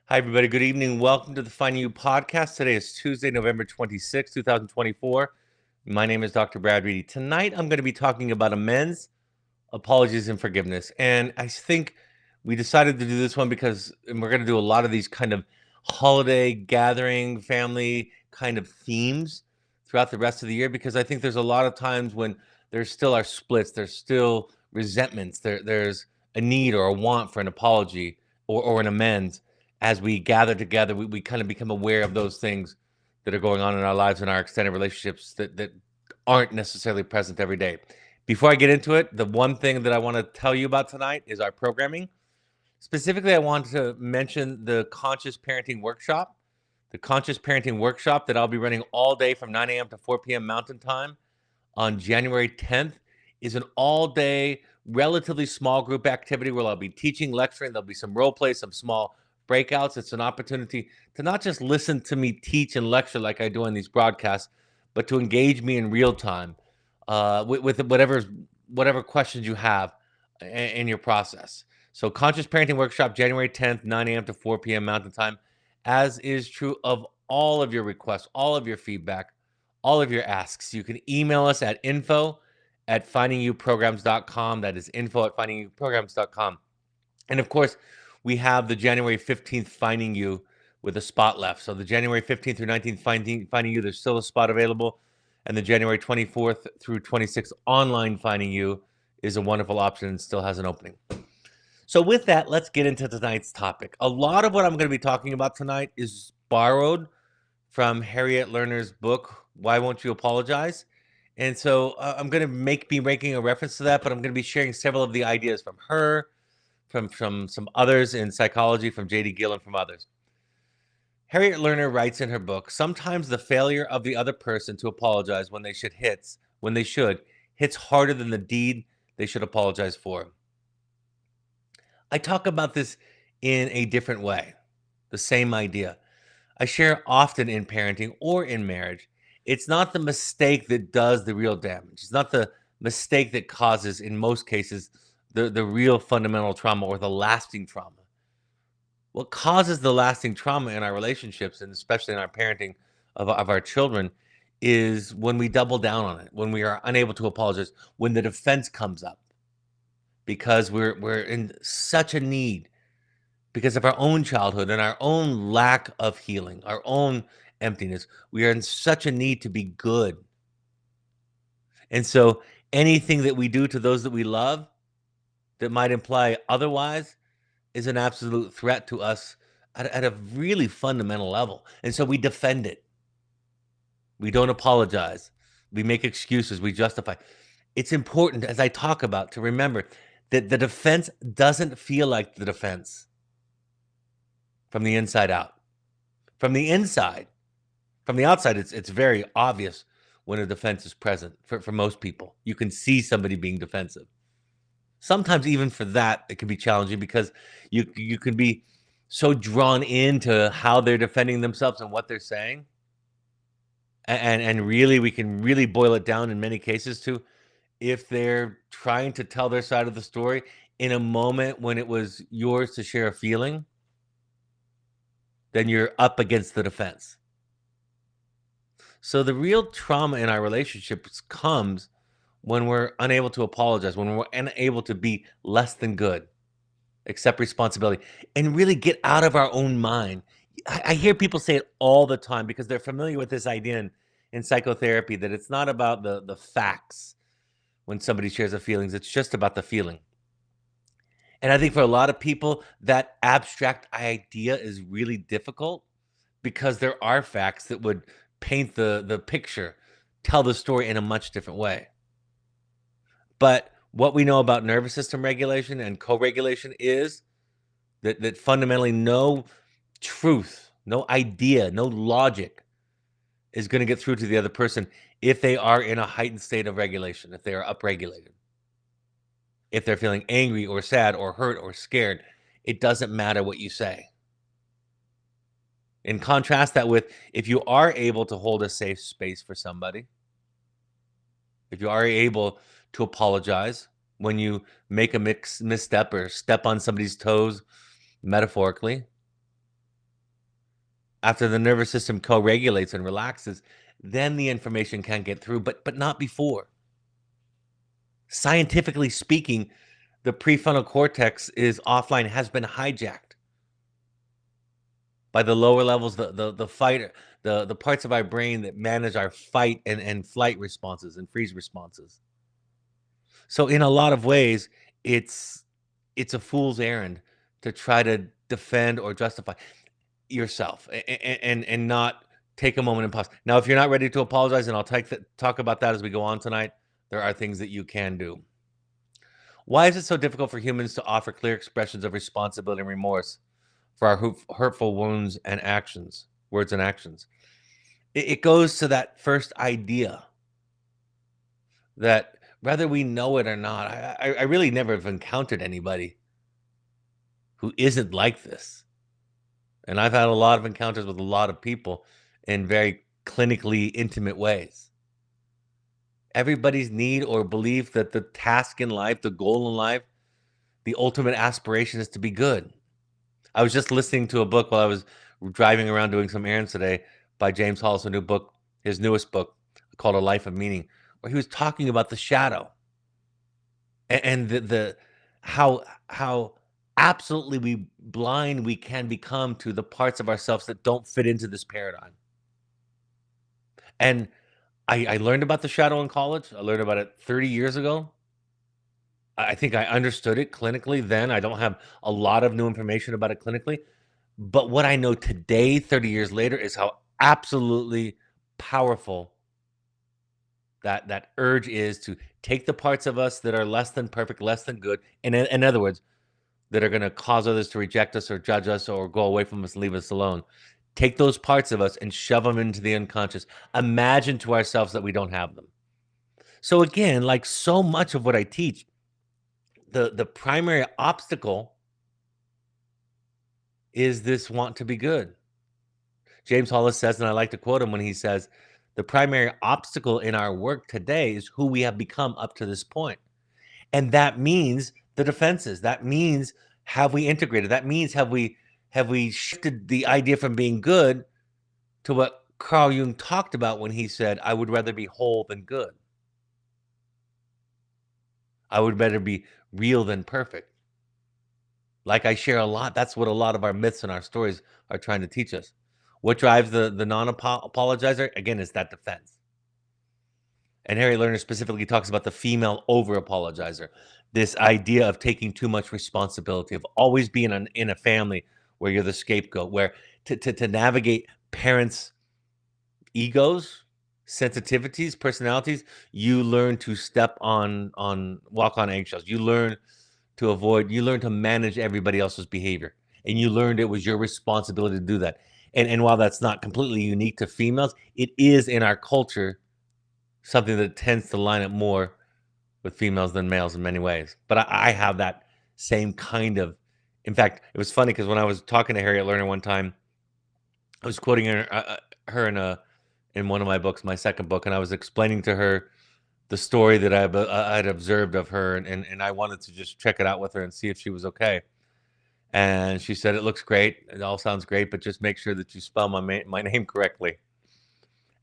Hi, everybody. Good evening. Welcome to the Finding You podcast. Today is Tuesday, November 26, 2024. My name is Dr. Brad Reedy. Tonight, I'm going to be talking about amends, apologies, and forgiveness. And I think we decided to do this one because we're going to do a lot of these kind of holiday gathering, family kind of themes throughout the rest of the year, because I think there's a lot of times when there still are splits, there's still resentments, there's a need or a want for an apology or an amends. As we gather together, we kind of become aware of those things that are going on in our lives and our extended relationships that aren't necessarily present every day. Before I get into it, the one thing that I want to tell you about tonight is our programming. Specifically, I want to mention the Conscious Parenting Workshop. The Conscious Parenting Workshop that I'll be running all day from 9 a.m. to 4 p.m. Mountain Time on January 10th is an all-day, relatively small group activity where I'll be teaching, lecturing. There'll be some role play, some small breakouts. It's an opportunity to not just listen to me teach and lecture like I do on these broadcasts, but to engage me in real time with whatever questions you have in your process. So, Conscious Parenting Workshop, January 10th, 9 a.m. to 4 p.m. Mountain Time, as is true of all of your requests, all of your feedback, all of your asks. You can email us at info@findingyouprograms.com. That is info@findingyouprograms.com. And of course, we have the January 15th Finding You with a spot left. So the January 15th through 19th Finding You, there's still a spot available. And the January 24th through 26th online Finding You is a wonderful option and still has an opening. So with that, let's get into tonight's topic. A lot of what I'm going to be talking about tonight is borrowed from Harriet Lerner's book, Why Won't You Apologize? And so I'm going to be making a reference to that, but I'm going to be sharing several of the ideas from her, from some others in psychology, from J.D. Gill, and from others. Harriet Lerner writes in her book, sometimes the failure of the other person to apologize when they should hits harder than the deed they should apologize for. I talk about this in a different way, the same idea. I share often in parenting or in marriage. It's not the mistake that does the real damage. It's not the mistake that causes, in most cases, the real fundamental trauma or the lasting trauma. What causes the lasting trauma in our relationships, and especially in our parenting of our children, is when we double down on it, when we are unable to apologize, when the defense comes up, because we're in such a need because of our own childhood and our own lack of healing, our own emptiness. We are in such a need to be good. And so anything that we do to those that we love that might imply otherwise is an absolute threat to us at a really fundamental level. And so we defend it. We don't apologize. We make excuses. We justify. It's important, as I talk about, to remember that the defense doesn't feel like the defense from the inside out. From the inside, from the outside, it's very obvious when a defense is present for most people. You can see somebody being defensive. Sometimes even for that, it can be challenging because you can be so drawn into how they're defending themselves and what they're saying. And really, we can really boil it down in many cases to if they're trying to tell their side of the story in a moment when it was yours to share a feeling, then you're up against the defense. So the real trauma in our relationships comes when we're unable to apologize, when we're unable to be less than good, accept responsibility, and really get out of our own mind. I hear people say it all the time because they're familiar with this idea in psychotherapy that it's not about the facts when somebody shares their feelings, it's just about the feeling. And I think for a lot of people, that abstract idea is really difficult because there are facts that would paint the picture, tell the story in a much different way. But what we know about nervous system regulation and co-regulation is that fundamentally no truth, no idea, no logic is going to get through to the other person if they are in a heightened state of regulation, if they are upregulated. If they're feeling angry or sad or hurt or scared, it doesn't matter what you say. And contrast that with if you are able to hold a safe space for somebody, if you are able to apologize when you make a misstep or step on somebody's toes, metaphorically, After the nervous system co-regulates and relaxes, then the information can get through, but not before. Scientifically speaking, the prefrontal cortex is offline, has been hijacked by the lower levels, the fighter, the parts of our brain that manage our fight and flight responses and freeze responses. So in a lot of ways, it's it's a fool's errand to try to defend or justify yourself and not take a moment and pause. Now, if you're not ready to apologize, and I'll talk about that as we go on tonight, there are things that you can do. Why is it so difficult for humans to offer clear expressions of responsibility and remorse for our hurtful wounds and actions, words and actions? It goes to that first idea that whether we know it or not, I really never have encountered anybody who isn't like this. And I've had a lot of encounters with a lot of people in very clinically intimate ways. Everybody's need or belief that the task in life, the goal in life, the ultimate aspiration is to be good. I was just listening to a book while I was driving around doing some errands today by James Hollis, a new book, his newest book called A Life of Meaning, where he was talking about the shadow and the how absolutely blind we can become to the parts of ourselves that don't fit into this paradigm. And I learned about the shadow in college. I learned about it 30 years ago. I think I understood it clinically then. I don't have a lot of new information about it clinically. But what I know today, 30 years later, is how absolutely powerful that urge is to take the parts of us that are less than perfect, less than good, and in other words, that are going to cause others to reject us or judge us or go away from us and leave us alone. Take those parts of us and shove them into the unconscious. Imagine to ourselves that we don't have them. So again, like so much of what I teach, the primary obstacle is this want to be good. James Hollis says, and I like to quote him when he says, the primary obstacle in our work today is who we have become up to this point. And that means the defenses. That means have we integrated? That means have we shifted the idea from being good to what Carl Jung talked about when he said, I would rather be whole than good. I would rather be real than perfect. Like I share a lot, that's what a lot of our myths and our stories are trying to teach us. What drives the non-apologizer? Again, is that defense. And Harry Lerner specifically talks about the female over-apologizer. This idea of taking too much responsibility, of always being in a family where you're the scapegoat, where to navigate parents' egos, sensitivities, personalities, you learn to walk on eggshells. You learn to manage everybody else's behavior. And you learned it was your responsibility to do that. And while that's not completely unique to females, it is in our culture something that tends to line up more with females than males in many ways. But I have that same kind of. In fact, it was funny because when I was talking to Harriet Lerner one time, I was quoting her in one of my books, my second book, and I was explaining to her the story that I'd observed of her, and I wanted to just check it out with her and see if she was okay. And she said, "It looks great. It all sounds great, but just make sure that you spell my name correctly."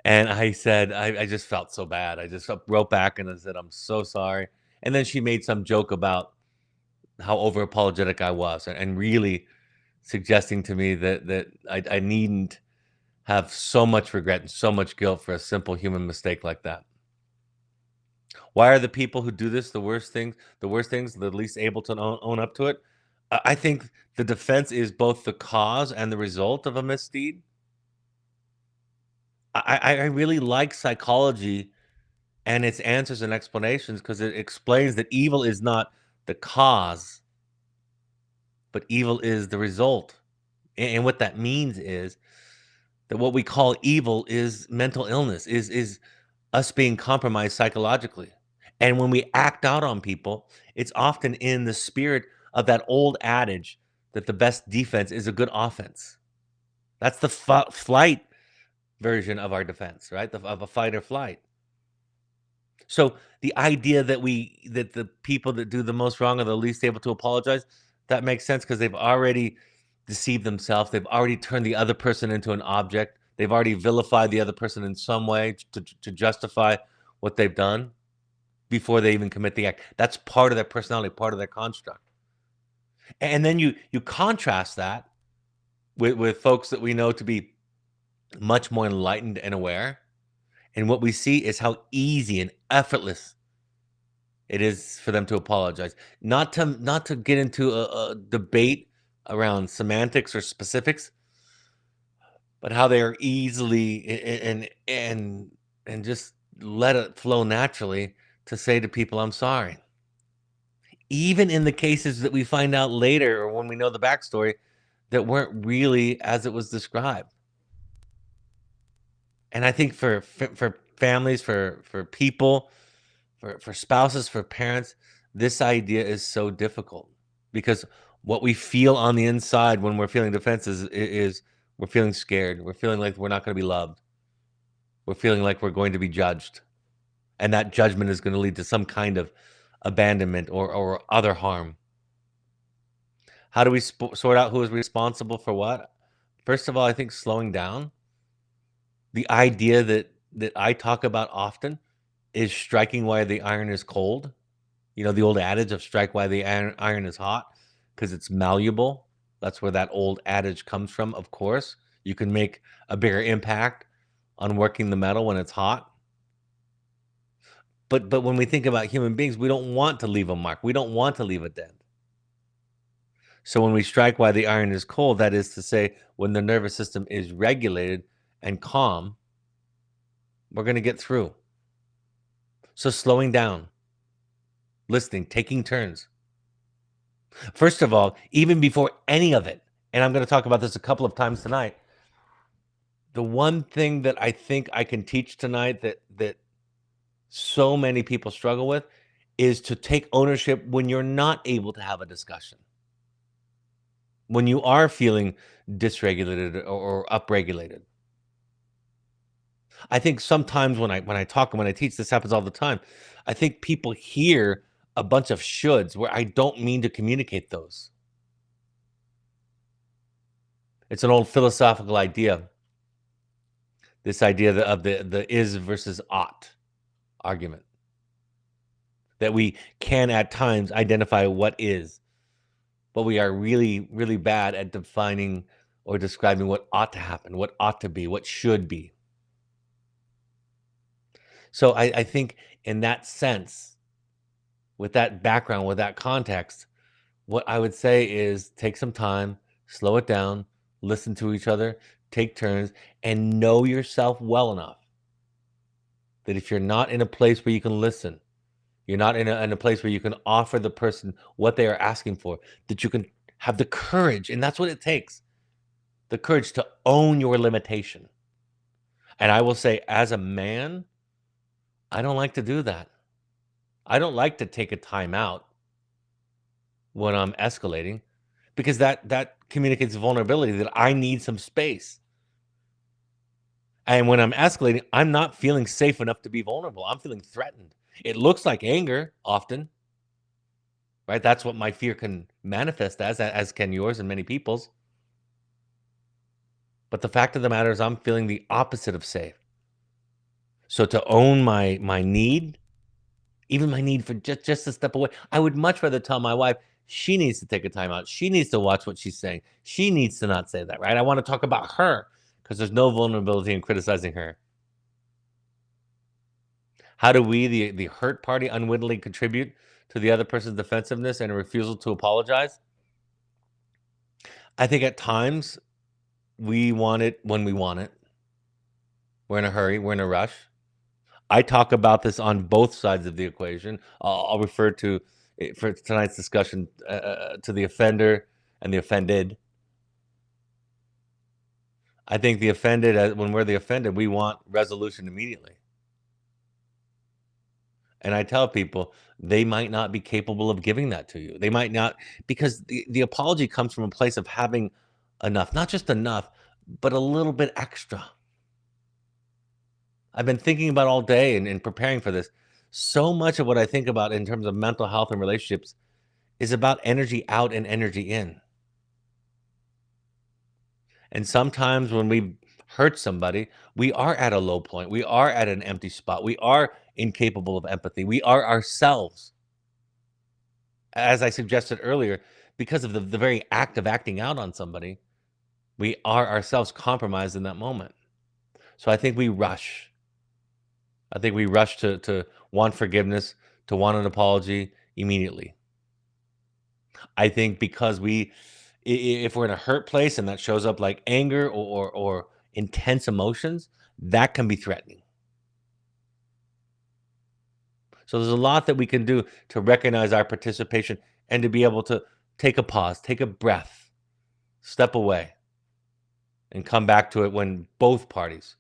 And I said, I just felt so bad. I just wrote back and I said, "I'm so sorry." And then she made some joke about how over apologetic I was, and really suggesting to me that I needn't have so much regret and so much guilt for a simple human mistake like that. Why are the people who do this the worst things, the least able to own up to it? I think the defense is both the cause and the result of a misdeed. I really like psychology and its answers and explanations because it explains that evil is not the cause, but evil is the result. And what that means is that what we call evil is mental illness, is us being compromised psychologically. And when we act out on people, it's often in the spirit of that old adage that the best defense is a good offense. That's the flight version of our defense, right? Of a fight or flight. So the idea that the people that do the most wrong are the least able to apologize, that makes sense because they've already deceived themselves. They've already turned the other person into an object. They've already vilified the other person in some way to justify what they've done before they even commit the act. That's part of their personality, part of their construct. And then you contrast that with folks that we know to be much more enlightened and aware. And what we see is how easy and effortless it is for them to apologize. Not to get into a debate around semantics or specifics, but how they are easily and just let it flow naturally to say to people, I'm sorry. Even in the cases that we find out later or when we know the backstory that weren't really as it was described. And I think for families, for people, for spouses, for parents, this idea is so difficult because what we feel on the inside when we're feeling defenses is we're feeling scared. We're feeling like we're not going to be loved. We're feeling like we're going to be judged. And that judgment is going to lead to some kind of abandonment or other harm. How do we sort out who is responsible for what? First of all, I think slowing down. The idea that I talk about often is striking while the iron is cold. You know, the old adage of strike while the iron is hot because it's malleable. That's where that old adage comes from, of course. You can make a bigger impact on working the metal when it's hot. But when we think about human beings, we don't want to leave a mark. We don't want to leave a dent. So when we strike while the iron is cold, that is to say, when the nervous system is regulated and calm, we're going to get through. So slowing down, listening, taking turns. First of all, even before any of it, and I'm going to talk about this a couple of times tonight, the one thing that I think I can teach tonight that so many people struggle with is to take ownership when you're not able to have a discussion. When you are feeling dysregulated or upregulated. I think sometimes when I talk and when I teach, this happens all the time. I think people hear a bunch of shoulds where I don't mean to communicate those. It's an old philosophical idea. This idea of the is versus ought argument. That we can at times identify what is, but we are really, really bad at defining or describing what ought to happen, what ought to be, what should be. So I think in that sense, with that background, with that context, what I would say is take some time, slow it down, listen to each other, take turns, and know yourself well enough that if you're not in a place where you can listen, you're not in a place where you can offer the person what they are asking for, that you can have the courage, and that's what it takes, the courage to own your limitation. And I will say, as a man, I don't like to do that. I don't like to take a time out when I'm escalating because that communicates vulnerability that I need some space. And when I'm escalating, I'm not feeling safe enough to be vulnerable. I'm feeling threatened. It looks like anger often, right? That's what my fear can manifest as can yours and many people's. But the fact of the matter is I'm feeling the opposite of safe. So to own my need, even my need for just a step away, I would much rather tell my wife she needs to take a time out. She needs to watch what she's saying. She needs to not say that, right? I want to talk about her because there's no vulnerability in criticizing her. How do we, the hurt party, unwittingly contribute to the other person's defensiveness and a refusal to apologize? I think at times we want it when we want it. We're in a hurry. We're in a rush. I talk about this on both sides of the equation. I'll refer to, for tonight's discussion, to the offender and the offended. I think the offended, when we're the offended, we want resolution immediately. And I tell people they might not be capable of giving that to you. They might not, because the apology comes from a place of having enough, not just enough, but a little bit extra. I've been thinking about all day and preparing for this. So much of what I think about in terms of mental health and relationships is about energy out and energy in. And sometimes when we hurt somebody, we are at a low point. We are at an empty spot. We are incapable of empathy. We are ourselves. As I suggested earlier, because of the very act of acting out on somebody, we are ourselves compromised in that moment. So I think we rush. I think we rush to want forgiveness, to want an apology immediately. I think because if we're in a hurt place and that shows up like anger or intense emotions, that can be threatening. So there's a lot that we can do to recognize our participation and to be able to take a pause, take a breath, step away, and come back to it when both parties,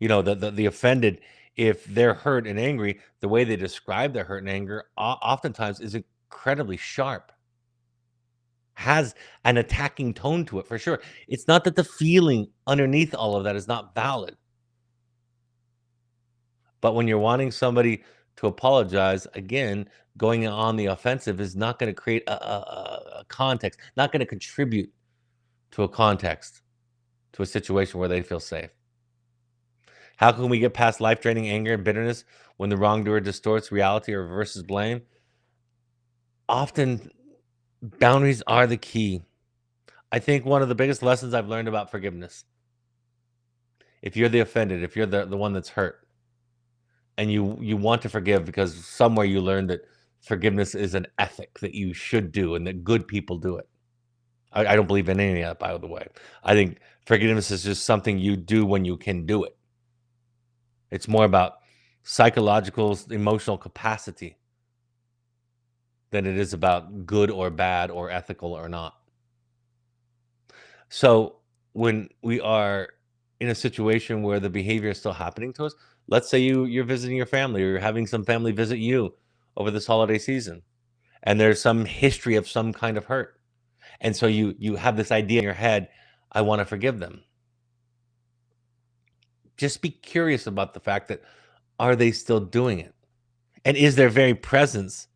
the offended, if they're hurt and angry, the way they describe their hurt and anger oftentimes is incredibly sharp, has an attacking tone to it for sure. It's not that the feeling underneath all of that is not valid, but when you're wanting somebody to apologize, again, going on the offensive is not going to create a context, not going to contribute to a context, to a situation where they feel safe. How can we get past life draining anger and bitterness when the wrongdoer distorts reality or reverses blame? Often, boundaries are the key. I think one of the biggest lessons I've learned about forgiveness, if you're the offended, if you're the one that's hurt, and you want to forgive because somewhere you learned that forgiveness is an ethic that you should do and that good people do it. I don't believe in any of that, by the way. I think forgiveness is just something you do when you can do it. It's more about psychological, emotional capacity than it is about good or bad or ethical or not. So when we are in a situation where the behavior is still happening to us, let's say you're visiting your family or you're having some family visit you over this holiday season, and there's some history of some kind of hurt. And so you have this idea in your head, I want to forgive them. Just be curious about the fact that are they still doing it? And is their very presence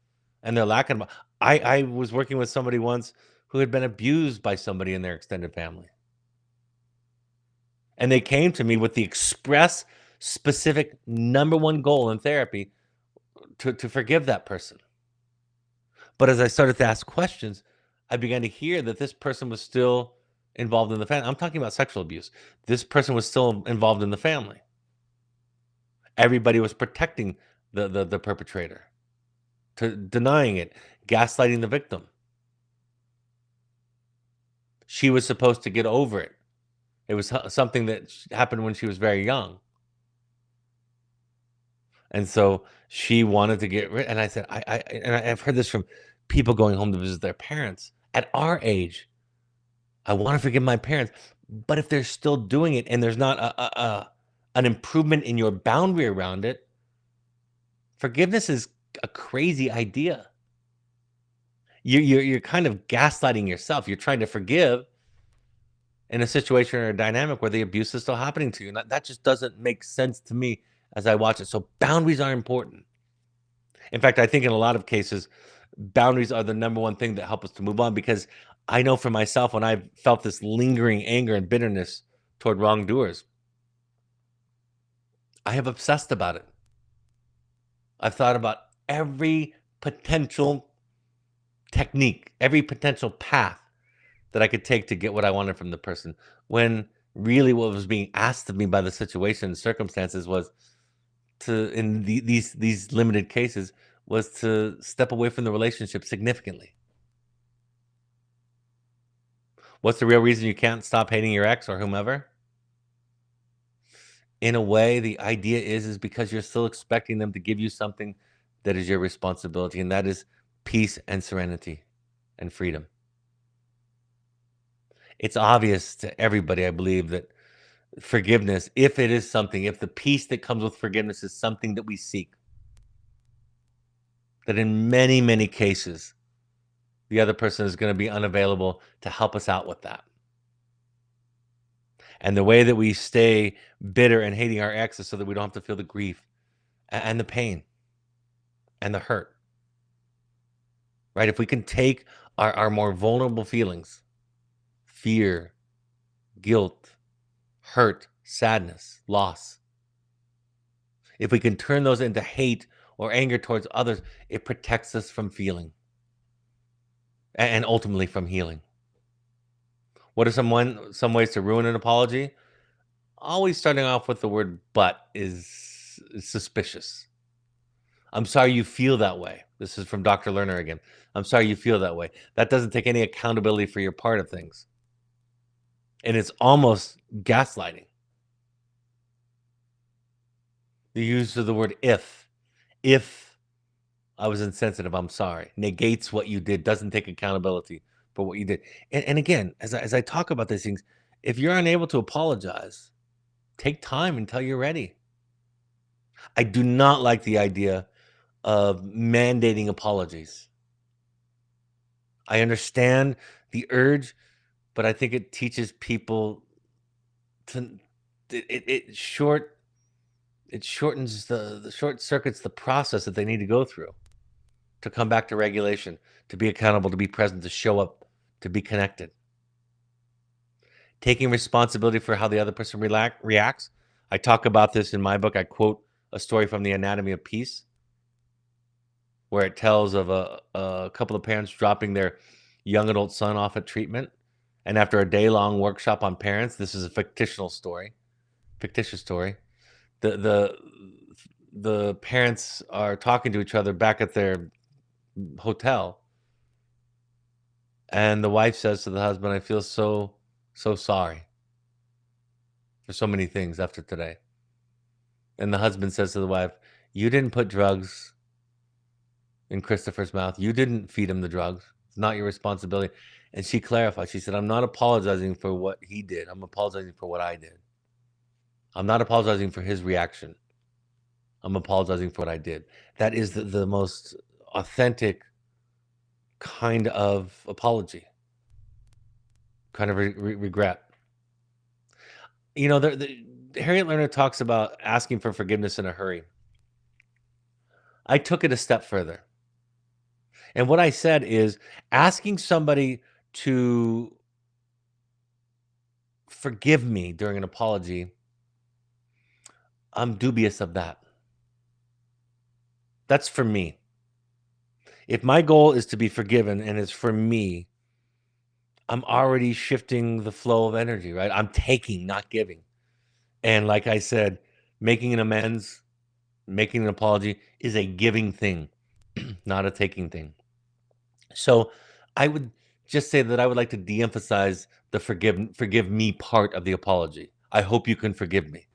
and their lack of I was working with somebody once who had been abused by somebody in their extended family. And they came to me with the express, specific number one goal in therapy to forgive that person. But as I started to ask questions, I began to hear that this person was still involved in the family. I'm talking about sexual abuse. This person was still involved in the family. Everybody was protecting the perpetrator, to denying it, gaslighting the victim. She was supposed to get over it. It was something that happened when she was very young. And so she wanted to get rid, and I said, I've heard this from people going home to visit their parents at our age. I want to forgive my parents, but if they're still doing it and there's not an improvement in your boundary around it, forgiveness is a crazy idea. You're kind of gaslighting yourself. You're trying to forgive in a situation or a dynamic where the abuse is still happening to you. And that just doesn't make sense to me as I watch it. So boundaries are important. In fact, I think in a lot of cases, boundaries are the number one thing that help us to move on, because I know for myself, when I've felt this lingering anger and bitterness toward wrongdoers, I have obsessed about it. I've thought about every potential technique, every potential path that I could take to get what I wanted from the person, when really what was being asked of me by the situation and circumstances was to, in these limited cases, was to step away from the relationship significantly. What's the real reason you can't stop hating your ex or whomever? In a way, the idea is because you're still expecting them to give you something that is your responsibility, and that is peace and serenity and freedom. It's obvious to everybody, I believe, that forgiveness, if it is something, if the peace that comes with forgiveness is something that we seek, that in many, many cases, the other person is going to be unavailable to help us out with that. And the way that we stay bitter and hating our ex is so that we don't have to feel the grief and the pain and the hurt, right? If we can take our more vulnerable feelings, fear, guilt, hurt, sadness, loss. If we can turn those into hate or anger towards others, it protects us from feeling and ultimately from healing. What are some ways to ruin an apology? Always starting off with the word but is suspicious. I'm sorry you feel that way. This is from Dr. Lerner again. I'm sorry you feel that way. That doesn't take any accountability for your part of things. And it's almost gaslighting. The use of the word if. If I was insensitive, I'm sorry. Negates what you did, doesn't take accountability for what you did. And again, as I talk about these things, if you're unable to apologize, take time until you're ready. I do not like the idea of mandating apologies. I understand the urge, but I think it teaches people to it shortens the short circuits the process that they need to go through to come back to regulation, to be accountable, to be present, to show up, to be connected. Taking responsibility for how the other person reacts. I talk about this in my book. I quote a story from The Anatomy of Peace, where it tells of a couple of parents dropping their young adult son off at treatment. And after a day-long workshop on parents, this is a fictitious story. The parents are talking to each other back at their hotel, and the wife says to the husband, "I feel so sorry for so many things after today." And the husband says to the wife, "You didn't put drugs in Christopher's mouth. You didn't feed him the drugs. It's not your responsibility." And she clarified. She said, "I'm not apologizing for what he did. I'm apologizing for what I did. I'm not apologizing for his reaction. I'm apologizing for what I did." That is the most authentic kind of apology, kind of regret. You know, Harriet Lerner talks about asking for forgiveness in a hurry. I took it a step further. And what I said is asking somebody to forgive me during an apology, I'm dubious of that. That's for me. If my goal is to be forgiven and it's for me, I'm already shifting the flow of energy, right? I'm taking, not giving. And like I said, making an amends, making an apology is a giving thing, not a taking thing. So I would just say that I would like to de-emphasize the forgive me part of the apology. I hope you can forgive me.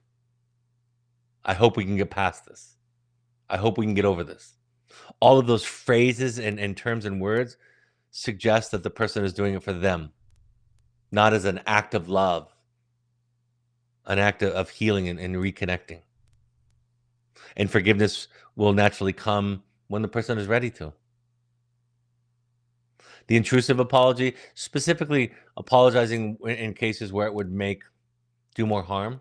I hope we can get past this. I hope we can get over this. All of those phrases and terms and words suggest that the person is doing it for them, not as an act of love, an act of healing and reconnecting. And forgiveness will naturally come when the person is ready to. The intrusive apology, specifically apologizing in cases where it would do more harm.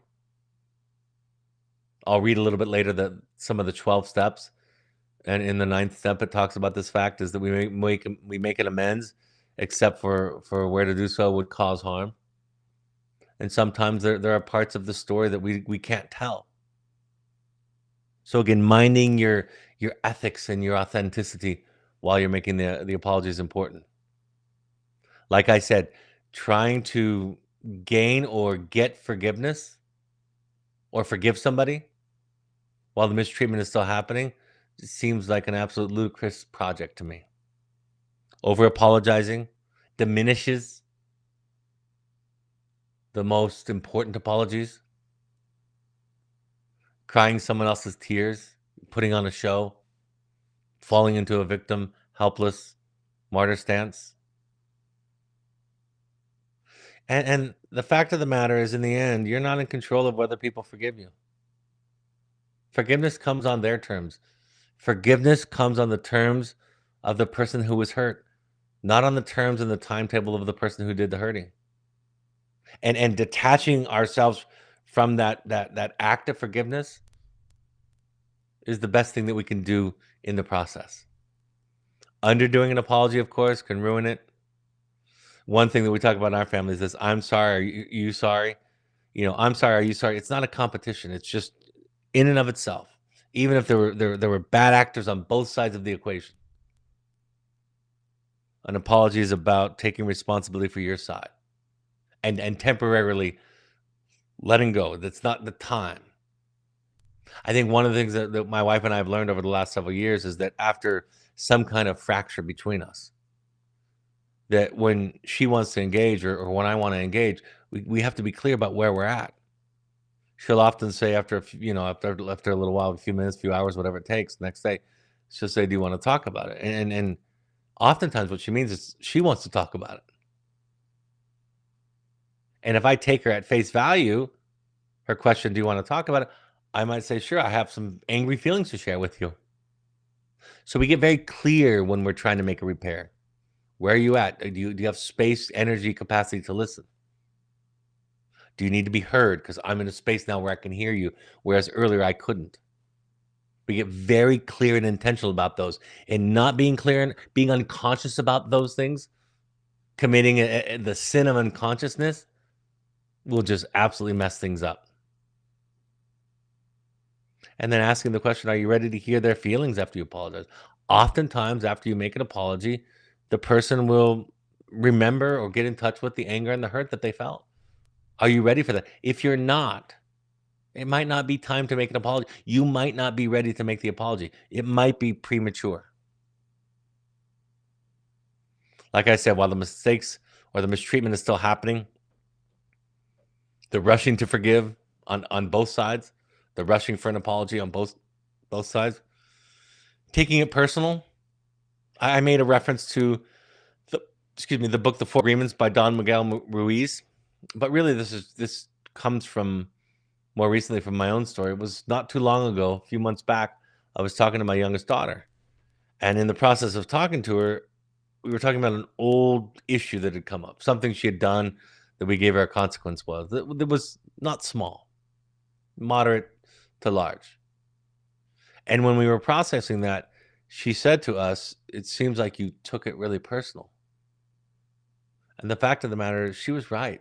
I'll read a little bit later that some of the 12 steps. And in the 9th step, it talks about this fact is that we make an amends, except for where to do so would cause harm. And sometimes there are parts of the story that we can't tell. So again, minding your ethics and your authenticity while you're making the apology is important. Like I said, trying to gain or get forgiveness or forgive somebody while the mistreatment is still happening seems like an absolute ludicrous project to me. Over apologizing diminishes the most important apologies. Crying someone else's tears, putting on a show, falling into a victim, helpless, martyr stance. And the fact of the matter is, in the end, you're not in control of whether people forgive you. Forgiveness comes on their terms. Forgiveness comes on the terms of the person who was hurt, not on the terms and the timetable of the person who did the hurting. And detaching ourselves from that act of forgiveness is the best thing that we can do in the process. Underdoing an apology, of course, can ruin it. One thing that we talk about in our family is this: "I'm sorry. Are you sorry?" "I'm sorry. Are you sorry?" It's not a competition. It's just in and of itself. Even if there were bad actors on both sides of the equation, an apology is about taking responsibility for your side and temporarily letting go. That's not the time. I think one of the things that my wife and I have learned over the last several years is that after some kind of fracture between us, that when she wants to engage or when I want to engage, we have to be clear about where we're at. She'll often say after after a little while, a few minutes, few hours, whatever it takes, next day, she'll say, "Do you want to talk about it?" And oftentimes what she means is she wants to talk about it. And if I take her at face value, her question, "Do you want to talk about it?" I might say, "Sure, I have some angry feelings to share with you." So we get very clear when we're trying to make a repair. Where are you at? Do you have space, energy, capacity to listen? Do you need to be heard? Because I'm in a space now where I can hear you, whereas earlier I couldn't. We get very clear and intentional about those, and not being clear and being unconscious about those things, committing the sin of unconsciousness will just absolutely mess things up. And then asking the question, are you ready to hear their feelings after you apologize? Oftentimes, after you make an apology, the person will remember or get in touch with the anger and the hurt that they felt. Are you ready for that? If you're not, it might not be time to make an apology. You might not be ready to make the apology. It might be premature. Like I said, while the mistakes or the mistreatment is still happening, the rushing to forgive on both sides, the rushing for an apology on both sides, taking it personal. I made a reference to the the book The Four Agreements by Don Miguel Ruiz, but really this comes from more recently from my own story. It was not too long ago, a few months back. I was talking to my youngest daughter, and in the process of talking to her, we were talking about an old issue that had come up, something she had done that we gave her a consequence was that was not small, moderate to large. And when we were processing that, she said to us, "It seems like you took it really personal." And the fact of the matter is, she was right.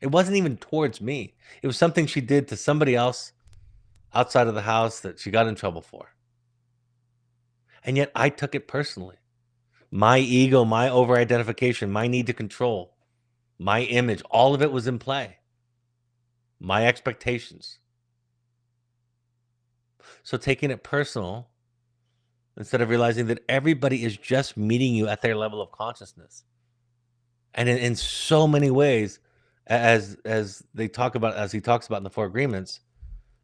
It wasn't even towards me. It was something she did to somebody else outside of the house that she got in trouble for. And yet I took it personally. My ego, my over identification, my need to control, my image, all of it was in play. My expectations. So taking it personal instead of realizing that everybody is just meeting you at their level of consciousness. And in so many ways, as they talk about, as he talks about in the Four Agreements,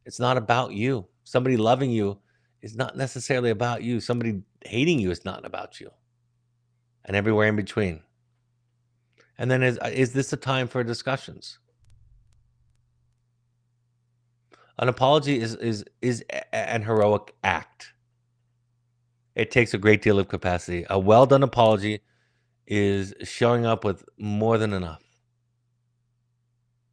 it's not about you. Somebody loving you is not necessarily about you. Somebody hating you is not about you. And everywhere in between. And then is this a time for discussions? An apology an heroic act. It takes a great deal of capacity. A well done apology is showing up with more than enough.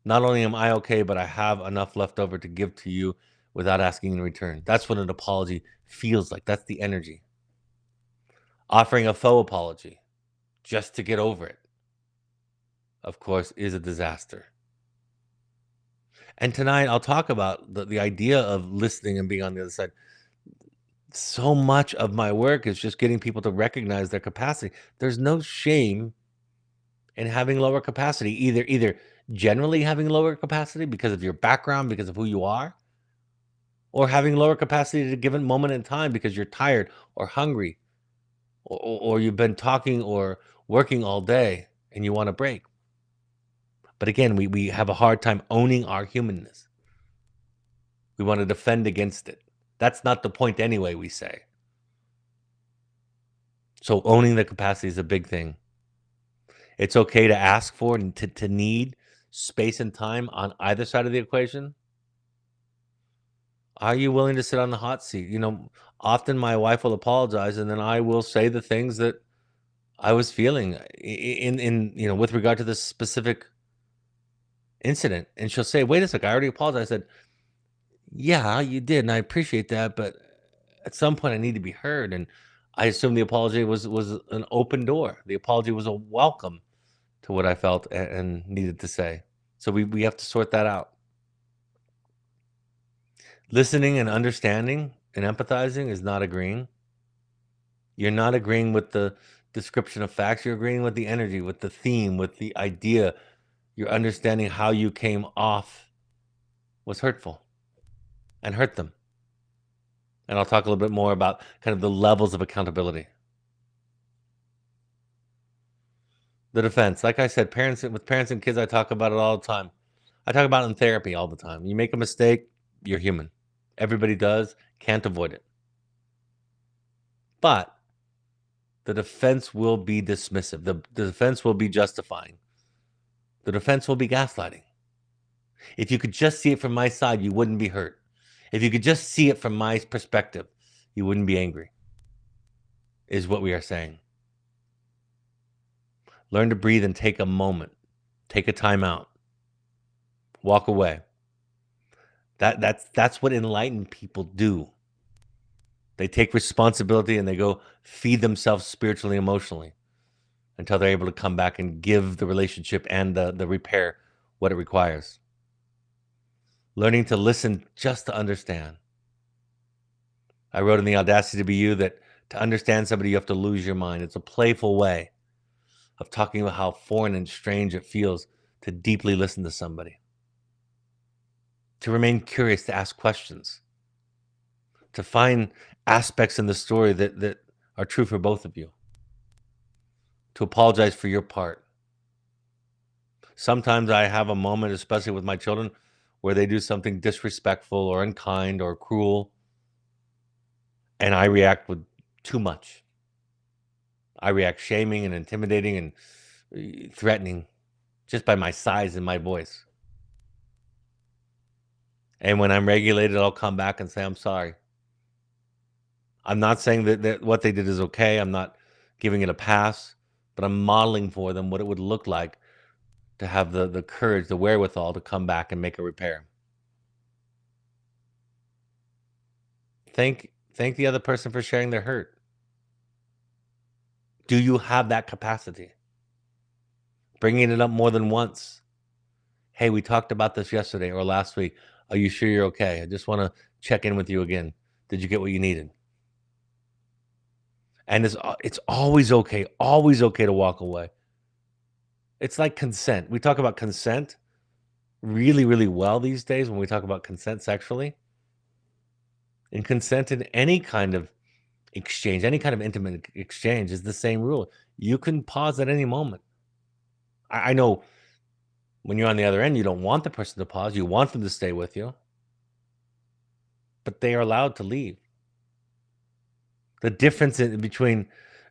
Not only am I okay, but I have enough left over to give to you without asking in return. That's what an apology feels like. That's the energy. Offering a faux apology just to get over it, of course, is a disaster. And tonight I'll talk about the idea of listening and being on the other side. So much of my work is just getting people to recognize their capacity. There's no shame in having lower capacity, either generally having lower capacity because of your background, because of who you are, or having lower capacity at a given moment in time because you're tired or hungry or you've been talking or working all day and you want a break. But again, we have a hard time owning our humanness. We want to defend against it. That's not the point anyway, we say. So owning the capacity is a big thing. It's okay to ask for and to need space and time on either side of the equation. Are you willing to sit on the hot seat? Often my wife will apologize and then I will say the things that I was feeling with regard to this specific incident. And she'll say, "Wait a sec, I already apologized." I said, "Yeah, you did, and I appreciate that, but at some point I need to be heard." And I assume the apology was an open door. The apology was a welcome. to what I felt and needed to say. So we have to sort that out. Listening and understanding and empathizing is not agreeing. You're not agreeing with the description of facts. You're agreeing with the energy, with the theme, with the idea. You're understanding how you came off was hurtful and hurt them. And I'll talk a little bit more about kind of the levels of accountability. The defense, like I said, with parents and kids, I talk about it all the time. I talk about it in therapy all the time. You make a mistake, you're human. Everybody does, can't avoid it. But the defense will be dismissive. The defense will be justifying. The defense will be gaslighting. If you could just see it from my side, you wouldn't be hurt. If you could just see it from my perspective, you wouldn't be angry, is what we are saying. Learn to breathe and take a moment. Take a time out. Walk away. That's what enlightened people do. They take responsibility and they go feed themselves spiritually, emotionally until they're able to come back and give the relationship and the repair what it requires. Learning to listen just to understand. I wrote in The Audacity to Be You that to understand somebody, you have to lose your mind. It's a playful way of talking about how foreign and strange it feels to deeply listen to somebody. To remain curious, to ask questions. To find aspects in the story that are true for both of you. To apologize for your part. Sometimes I have a moment, especially with my children, where they do something disrespectful or unkind or cruel, and I react with too much. I react shaming and intimidating and threatening just by my size and my voice. And when I'm regulated, I'll come back and say, I'm sorry. I'm not saying that what they did is okay. I'm not giving it a pass, but I'm modeling for them what it would look like to have the courage, the wherewithal to come back and make a repair. Thank the other person for sharing their hurt. Do you have that capacity? Bringing it up more than once. Hey, we talked about this yesterday or last week. Are you sure you're okay? I just want to check in with you again. Did you get what you needed? And it's always okay to walk away. It's like consent. We talk about consent really, really well these days when we talk about consent sexually. And consent in any kind of exchange, any kind of intimate exchange is the same rule. You can pause at any moment. I know when you're on the other end, you don't want the person to pause. You want them to stay with you. But they are allowed to leave. The difference between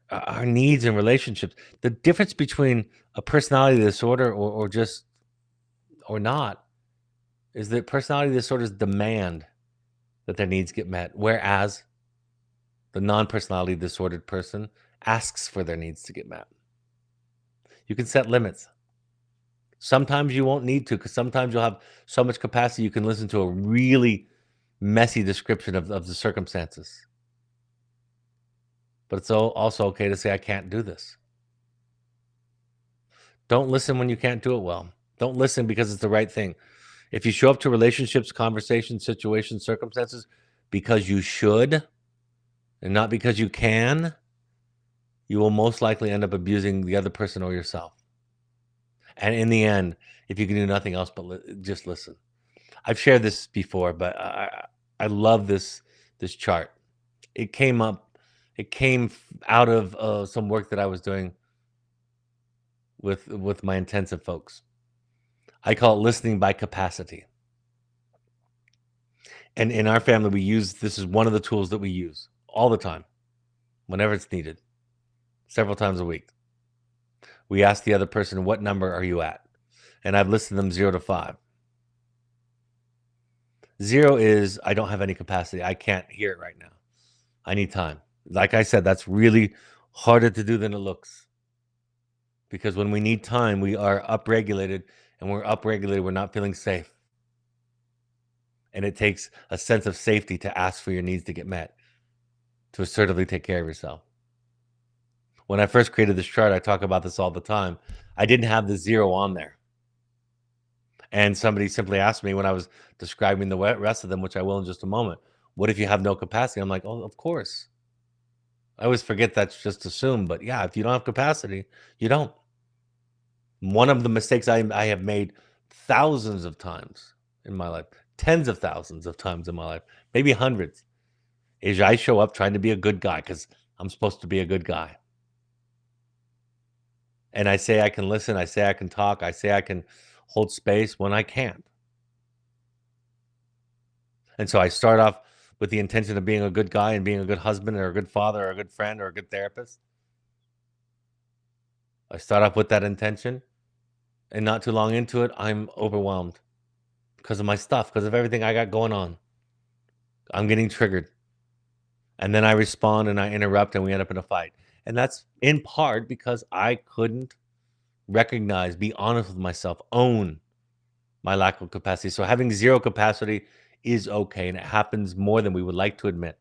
our needs and relationships, the difference between a personality disorder or just or not, is that personality disorders demand that their needs get met, whereas the non-personality disordered person asks for their needs to get met. You can set limits. Sometimes you won't need to, because sometimes you'll have so much capacity you can listen to a really messy description of the circumstances. But it's also okay to say, I can't do this. Don't listen when you can't do it well. Don't listen because it's the right thing. If you show up to relationships, conversations, situations, circumstances because you should and not because you can, you will most likely end up abusing the other person or yourself. And in the end, if you can do nothing else but just listen. I've shared this before, but I love this chart. It came out of some work that I was doing with my intensive folks. I call it listening by capacity. And in our family, this is one of the tools that we use all the time, whenever it's needed, several times a week. We ask the other person, what number are you at? And I've listed them 0 to 5. 0 is, I don't have any capacity. I can't hear it right now. I need time. Like I said, that's really harder to do than it looks. Because when we need time, we are upregulated. And when we're upregulated, we're not feeling safe. And it takes a sense of safety to ask for your needs to get met, to assertively take care of yourself. When I first created this chart, I talk about this all the time. I didn't have the 0 on there. And somebody simply asked me when I was describing the rest of them, which I will in just a moment, what if you have no capacity? I'm like, oh, of course. I always forget that's just assumed, but yeah, if you don't have capacity, you don't. One of the mistakes I have made thousands of times in my life, tens of thousands of times in my life, maybe hundreds, is I show up trying to be a good guy because I'm supposed to be a good guy. And I say I can listen, I say I can talk, I say I can hold space when I can't. And so I start off with the intention of being a good guy and being a good husband or a good father or a good friend or a good therapist. I start off with that intention, and not too long into it, I'm overwhelmed because of my stuff, because of everything I got going on. I'm getting triggered. And then I respond and I interrupt and we end up in a fight. And that's in part because I couldn't recognize, be honest with myself, own my lack of capacity. So having 0 capacity is okay, and it happens more than we would like to admit.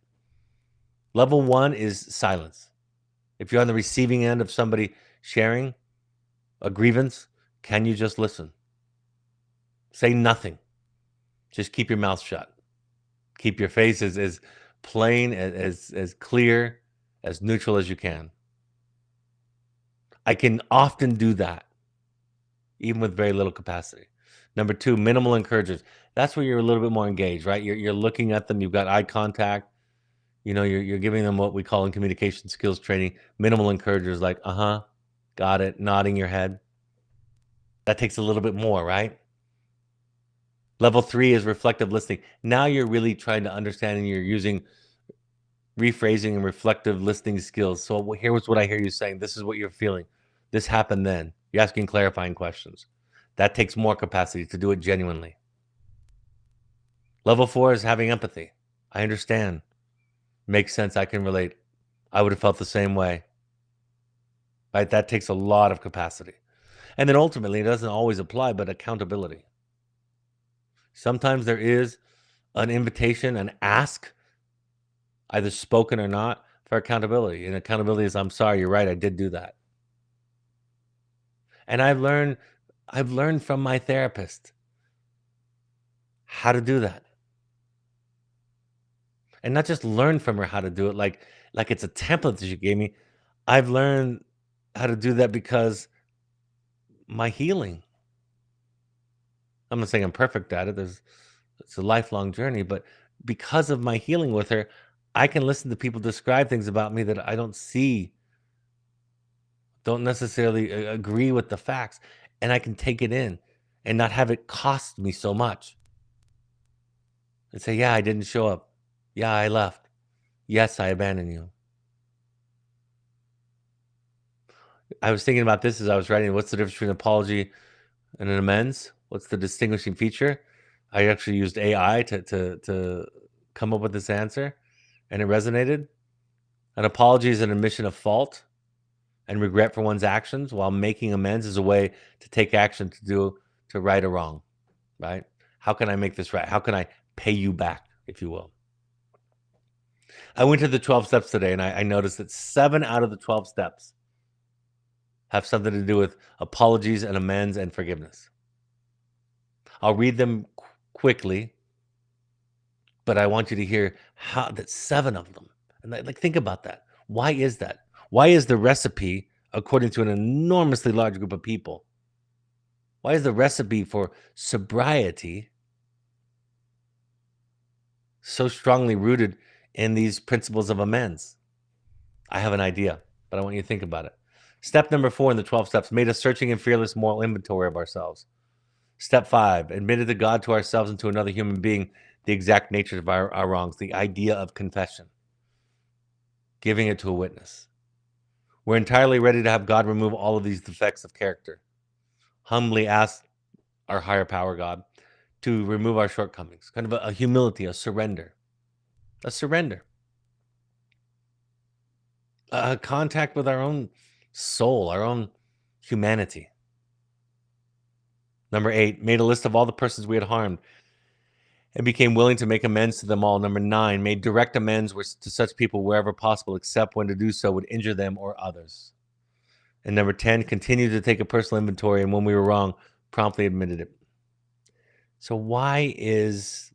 Level 1 is silence. If you're on the receiving end of somebody sharing a grievance, can you just listen? Say nothing. Just keep your mouth shut. Keep your face as plain, as clear, as neutral as you can. I can often do that, even with very little capacity. Number 2, minimal encouragers. That's where you're a little bit more engaged, right? You're looking at them. You've got eye contact. You know, you're giving them what we call in communication skills training, minimal encouragers like, got it, nodding your head. That takes a little bit more, right? Level 3 is reflective listening. Now you're really trying to understand and you're using rephrasing and reflective listening skills. So here's what I hear you saying. This is what you're feeling. This happened then. You're asking clarifying questions. That takes more capacity to do it genuinely. Level 4 is having empathy. I understand. Makes sense. I can relate. I would have felt the same way. Right? That takes a lot of capacity. And then ultimately, it doesn't always apply, but accountability. Sometimes there is an invitation, an ask, either spoken or not, for accountability. And accountability is, I'm sorry, you're right, I did do that. And I've learned from my therapist how to do that. And not just learn from her how to do it like it's a template that she gave me. I've learned how to do that because my healing. I'm not saying I'm perfect at it. It's a lifelong journey, but because of my healing with her, I can listen to people describe things about me that I don't see, don't necessarily agree with the facts, and I can take it in and not have it cost me so much. And say, yeah, I didn't show up. Yeah, I left. Yes, I abandoned you. I was thinking about this as I was writing. What's the difference between an apology and an amends? What's the distinguishing feature? I actually used AI to come up with this answer, and it resonated. An apology is an admission of fault and regret for one's actions, while making amends is a way to take action to right a wrong, right? How can I make this right? How can I pay you back, if you will? I went to the 12 steps today, and I noticed that 7 out of the 12 steps have something to do with apologies and amends and forgiveness. I'll read them quickly, but I want you to hear how that 7 of them. And like think about that. Why is that? Why is the recipe, according to an enormously large group of people, why is the recipe for sobriety so strongly rooted in these principles of amends? I have an idea, but I want you to think about it. Step number 4 in the 12 steps: made a searching and fearless moral inventory of ourselves. Step 5, admitted to God, to ourselves, and to another human being the exact nature of our wrongs, the idea of confession, giving it to a witness. We're entirely ready to have God remove all of these defects of character. Humbly ask our higher power, God, to remove our shortcomings. Kind of a humility, a surrender. A surrender. A contact with our own soul, our own humanity. Number 8, made a list of all the persons we had harmed and became willing to make amends to them all. Number 9, made direct amends to such people wherever possible, except when to do so would injure them or others. And number 10, continue to take a personal inventory, and when we were wrong, promptly admitted it. So why is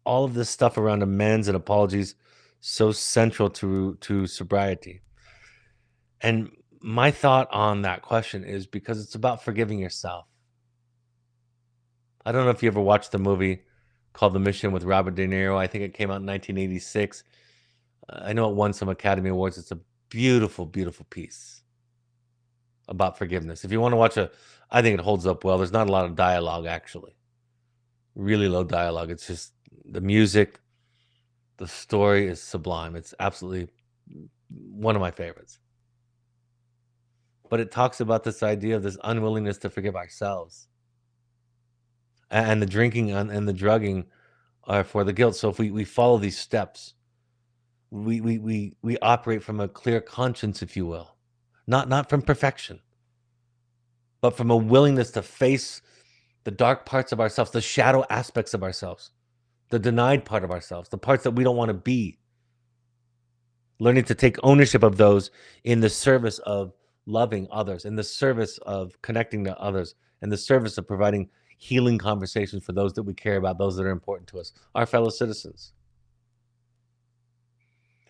all of this stuff around amends and apologies so central to sobriety? And my thought on that question is because it's about forgiving yourself. I don't know if you ever watched the movie called The Mission with Robert De Niro. I think it came out in 1986. I know it won some Academy Awards. It's a beautiful, beautiful piece about forgiveness. If you want to watch I think it holds up well. There's not a lot of dialogue, actually. Really low dialogue. It's just the music, the story is sublime. It's absolutely one of my favorites. But it talks about this idea of this unwillingness to forgive ourselves. And the drinking and the drugging are for the guilt. So if we follow these steps, we operate from a clear conscience, if you will. Not from perfection, but from a willingness to face the dark parts of ourselves, the shadow aspects of ourselves, the denied part of ourselves, the parts that we don't want to be. Learning to take ownership of those in the service of loving others, in the service of connecting to others, in the service of providing healing conversations for those that we care about, those that are important to us, our fellow citizens.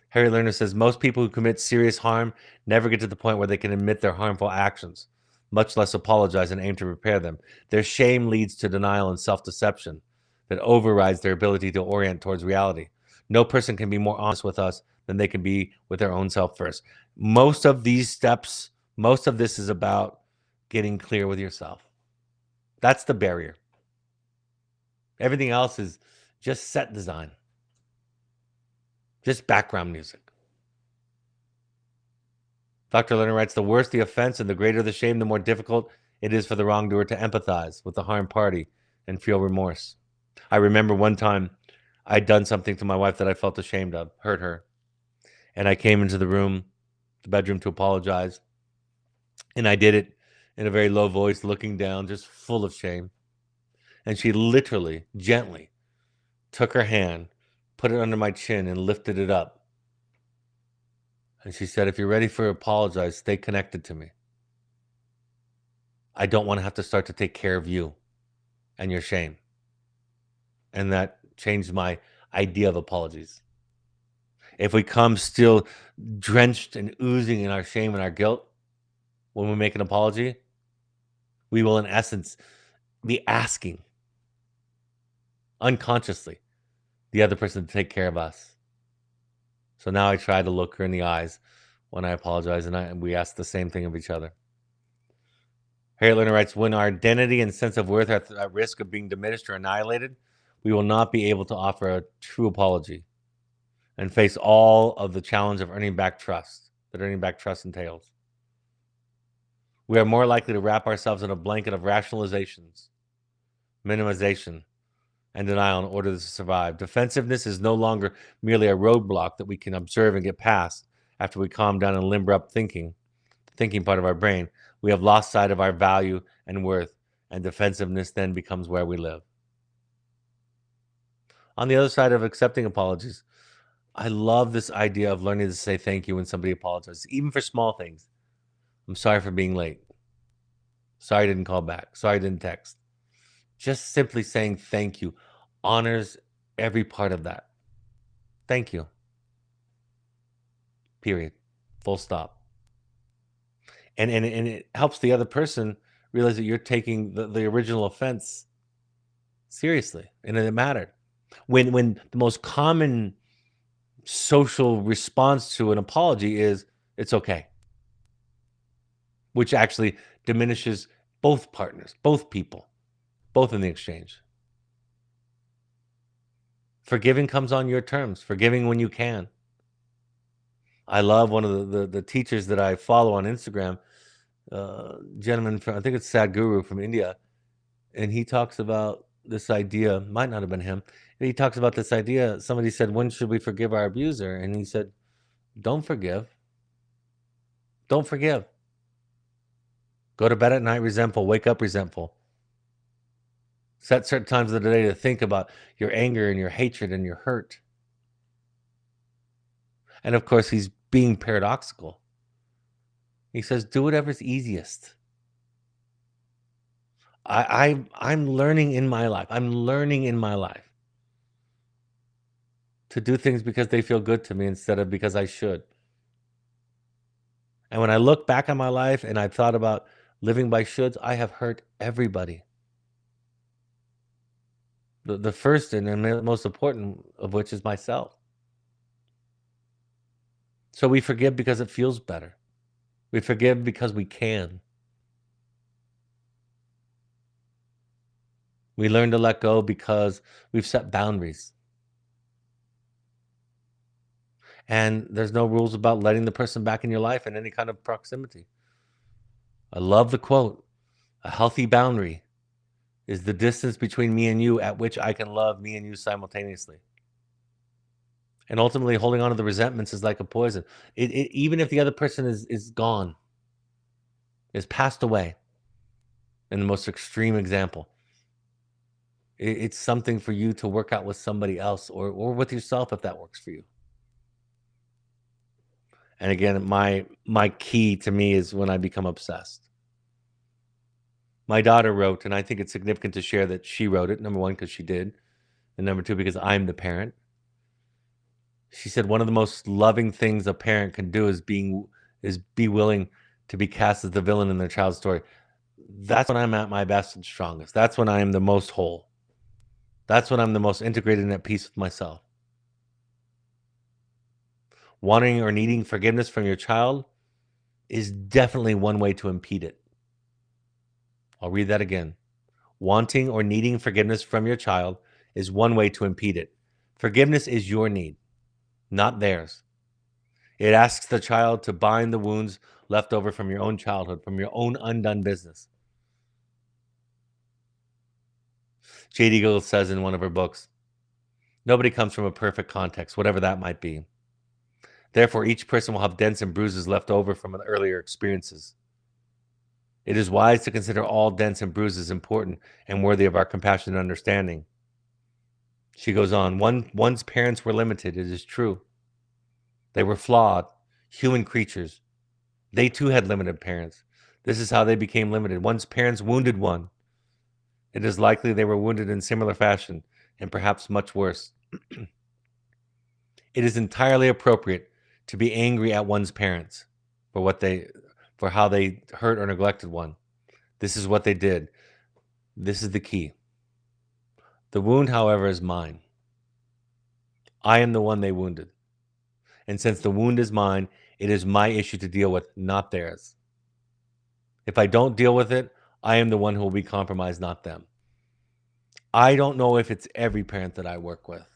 Harry Lerner says most people who commit serious harm never get to the point where they can admit their harmful actions, much less apologize and aim to repair them. Their shame leads to denial and self-deception that overrides their ability to orient towards reality. No person can be more honest with us than they can be with their own self first. Most of these steps, most of this is about getting clear with yourself. That's the barrier. Everything else is just set design, just background music. Dr. Lerner writes, the worse the offense and the greater the shame, the more difficult it is for the wrongdoer to empathize with the harmed party and feel remorse. I remember one time I'd done something to my wife that I felt ashamed of, hurt her. And I came into the bedroom to apologize. And I did it in a very low voice, looking down, just full of shame. And she literally, gently took her hand, put it under my chin, and lifted it up. And she said, if you're ready for apologize, stay connected to me. I don't want to have to start to take care of you and your shame. And that changed my idea of apologies. If we come still drenched and oozing in our shame and our guilt when we make an apology, we will, in essence, be asking unconsciously the other person to take care of us. So now I try to look her in the eyes when I apologize, and we ask the same thing of each other. Harry Lerner writes, when our identity and sense of worth are at risk of being diminished or annihilated, we will not be able to offer a true apology and face all of the challenge of earning back trust that earning back trust entails. We are more likely to wrap ourselves in a blanket of rationalizations, minimization, and denial in order to survive. Defensiveness is no longer merely a roadblock that we can observe and get past after we calm down and limber up thinking, the thinking part of our brain. We have lost sight of our value and worth, and defensiveness then becomes where we live. On the other side of accepting apologies, I love this idea of learning to say thank you when somebody apologizes, even for small things. I'm sorry for being late. Sorry I didn't call back. Sorry I didn't text. Just simply saying thank you honors every part of that. Thank you. Period. Full stop. And it helps the other person realize that you're taking the original offense seriously and that it mattered. When the most common social response to an apology is it's okay, which actually diminishes both partners, both people, both in the exchange. Forgiving comes on your terms, forgiving when you can. I love one of the teachers that I follow on Instagram, gentleman from, I think it's Sadhguru from India, and he talks about this idea, might not have been him, and he talks about this idea. Somebody said, when should we forgive our abuser? And he said, don't forgive. Don't forgive. Go to bed at night resentful, wake up resentful. Set certain times of the day to think about your anger and your hatred and your hurt. And of course, he's being paradoxical. He says, do whatever's easiest. I'm learning in my life. I'm learning in my life to do things because they feel good to me instead of because I should. And when I look back on my life and I've thought about living by shoulds, I have hurt everybody. The first and the most important of which is myself. So we forgive because it feels better. We forgive because we can. We learn to let go because we've set boundaries. And there's no rules about letting the person back in your life in any kind of proximity. I love the quote, a healthy boundary is the distance between me and you at which I can love me and you simultaneously. And ultimately, holding on to the resentments is like a poison. Even if the other person is gone, is passed away, in the most extreme example, it's something for you to work out with somebody else or with yourself if that works for you. And again, my key to me is when I become obsessed. My daughter wrote, and I think it's significant to share that she wrote it. Number one, because she did, and number two, because I'm the parent. She said one of the most loving things a parent can do is be willing to be cast as the villain in their child's story. That's when I'm at my best and strongest. That's when I am the most whole. That's when I'm the most integrated and at peace with myself. Wanting or needing forgiveness from your child is definitely one way to impede it. I'll read that again. Wanting or needing forgiveness from your child is one way to impede it. Forgiveness is your need, not theirs. It asks the child to bind the wounds left over from your own childhood, from your own undone business. J.D. Gill says in one of her books, nobody comes from a perfect context, whatever that might be. Therefore, each person will have dents and bruises left over from earlier experiences. It is wise to consider all dents and bruises important and worthy of our compassion and understanding. She goes on, one's parents were limited, it is true. They were flawed, human creatures. They too had limited parents. This is how they became limited. One's parents wounded one. It is likely they were wounded in similar fashion, and perhaps much worse. It is entirely appropriate to be angry at one's parents for how they hurt or neglected one. This is what they did. This is the key. The wound, however, is mine. I am the one they wounded. And since the wound is mine, it is my issue to deal with, not theirs. If I don't deal with it, I am the one who will be compromised, not them. I don't know if it's every parent that I work with,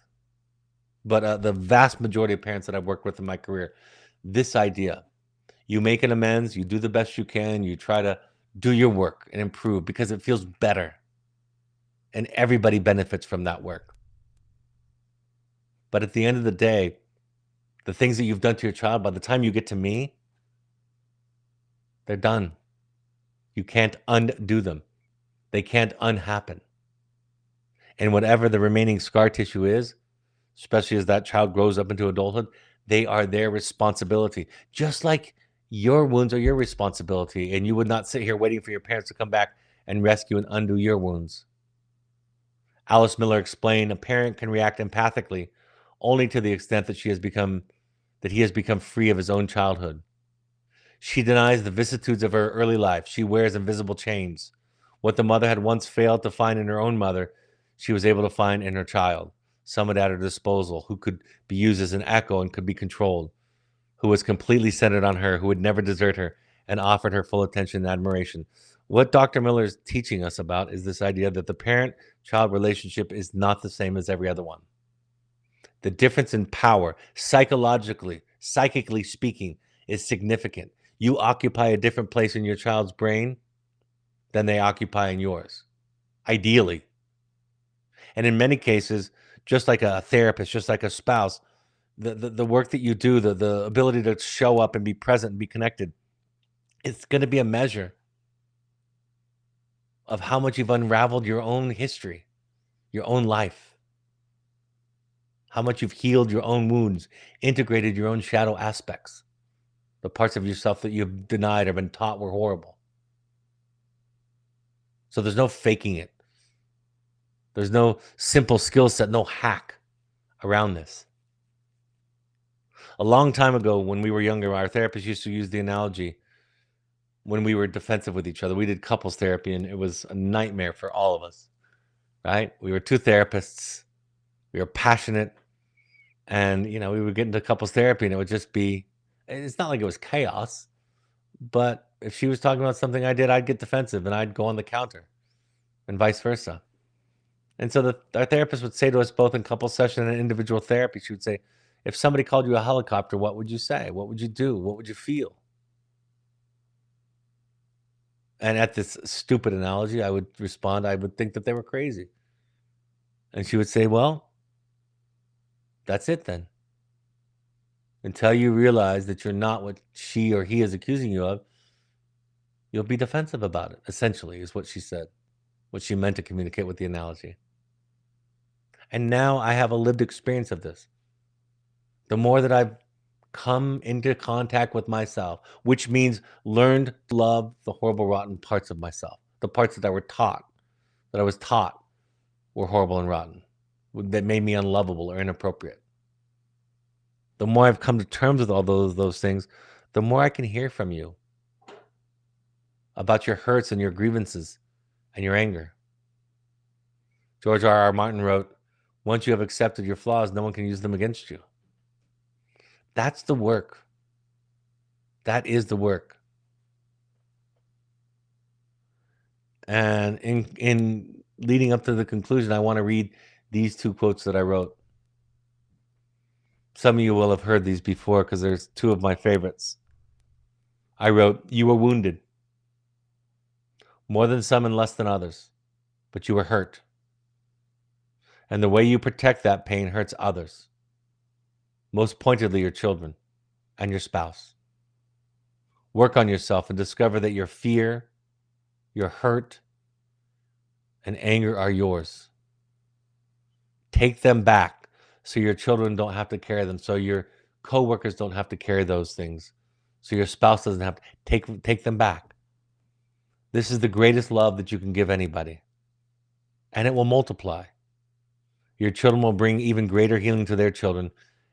but the vast majority of parents that I've worked with in my career, this idea, you make an amends, you do the best you can, you try to do your work and improve because it feels better. And everybody benefits from that work. But at the end of the day, the things that you've done to your child, by the time you get to me, they're done. You can't undo them. They can't unhappen. And whatever the remaining scar tissue is, especially as that child grows up into adulthood, they are their responsibility. Just like your wounds are your responsibility, and you would not sit here waiting for your parents to come back and rescue and undo your wounds. Alice Miller explained, a parent can react empathically only to the extent that he has become free of his own childhood. She denies the vicissitudes of her early life. She wears invisible chains. What the mother had once failed to find in her own mother, she was able to find in her child. Someone at her disposal who could be used as an echo and could be controlled, who was completely centered on her, who would never desert her and offered her full attention and admiration. What Dr. Miller is teaching us about is this idea that the parent-child relationship is not the same as every other one. The difference in power, psychologically, psychically speaking, is significant. You occupy a different place in your child's brain than they occupy in yours, ideally. And in many cases, just like a therapist, just like a spouse, the work that you do, the ability to show up and be present and be connected, it's going to be a measure of how much you've unraveled your own history, your own life, how much you've healed your own wounds, integrated your own shadow aspects. the parts of yourself that you've denied or been taught were horrible. So there's no faking it. There's no simple skill set, no hack around this. A long time ago, when we were younger, our therapist used to use the analogy when we were defensive with each other. We did couples therapy, and it was a nightmare for all of us, right? We were two therapists. We were passionate. And, you know, we would get into couples therapy, and it would just be, it's not like it was chaos, but if she was talking about something I did, I'd get defensive and I'd go on the counter, and vice versa. And so our therapist would say to us both in couple session and individual therapy, she would say, if somebody called you a helicopter, what would you say? What would you do? What would you feel? And at this stupid analogy, I would respond, I would think that they were crazy. And she would say, well, that's it then. Until you realize that you're not what she or he is accusing you of, you'll be defensive about it, essentially, is what she said, what she meant to communicate with the analogy. And now I have a lived experience of this. The more that I've come into contact with myself, which means learned to love the horrible, rotten parts of myself, the parts that I was taught were horrible and rotten, that made me unlovable or inappropriate. The more I've come to terms with all those things, the more I can hear from you about your hurts and your grievances and your anger. George R.R. Martin wrote, once you have accepted your flaws, no one can use them against you. That's the work. That is the work. And in leading up to the conclusion, I want to read these two quotes that I wrote. Some of you will have heard these before because there's two of my favorites. I wrote, you were wounded. More than some and less than others. But you were hurt. And the way you protect that pain hurts others. Most pointedly, your children and your spouse. Work on yourself and discover that your fear, your hurt, and anger are yours. Take them back so your children don't have to carry them, so your coworkers don't have to carry those things, so your spouse doesn't have to take them back. This is the greatest love that you can give anybody, and it will multiply. Your children will bring even greater healing to their children,